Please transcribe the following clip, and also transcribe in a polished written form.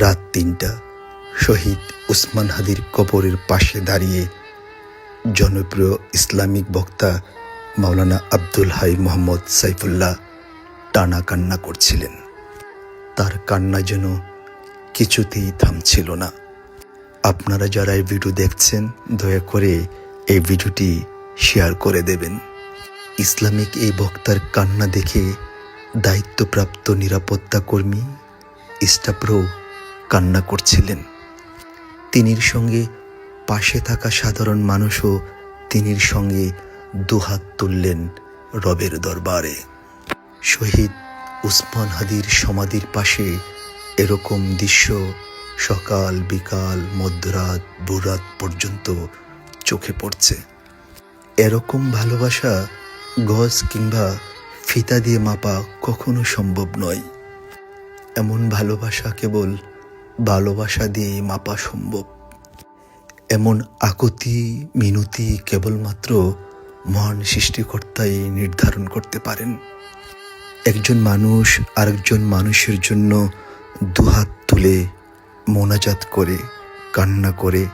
রাত ৩টা শহীদ উসমান হাদির কবরের পাশে দাঁড়িয়ে জনপ্রিয় ইসলামিক বক্তা মাওলানা আব্দুল হাই মোহাম্মদ সাইফুল্লাহ টানা কান্না করছিলেন। তার কান্না যেন কিছুতেই থামছিল না। আপনারা যারা এই ভিডিও দেখছেন, দয়া করে এই ভিডিওটি শেয়ার করে দেবেন। ইসলামিক এই বক্তার কান্না দেখে দায়িত্বপ্রাপ্ত নিরাপত্তা কর্মী স্টাফরাও কান্না করছিলেন। তিনির সঙ্গে পাশে থাকা সাধারণ মানুষও তিনির সঙ্গে দুহাত তুললেন রবের দরবারে। শহীদ উসমান হাদির সমাধির পাশে এরকম দৃশ্য সকাল বিকাল মধ্যরাত ভোররাত পর্যন্ত চোখে পড়ছে। এরকম ভালোবাসা গজ কিংবা ফিতা দিয়ে মাপা কখনো সম্ভব নয়। এমন ভালোবাসা কেবল ভালোবাসা দিয়ে মাপা সম্ভব। এমন আকুতি মিনতি কেবলমাত্র মহান সৃষ্টিকর্তাই নির্ধারণ করতে পারেন। একজন মানুষ আরেকজন মানুষের জন্য দুহাত তুলে মোনাজাত করে কান্না করে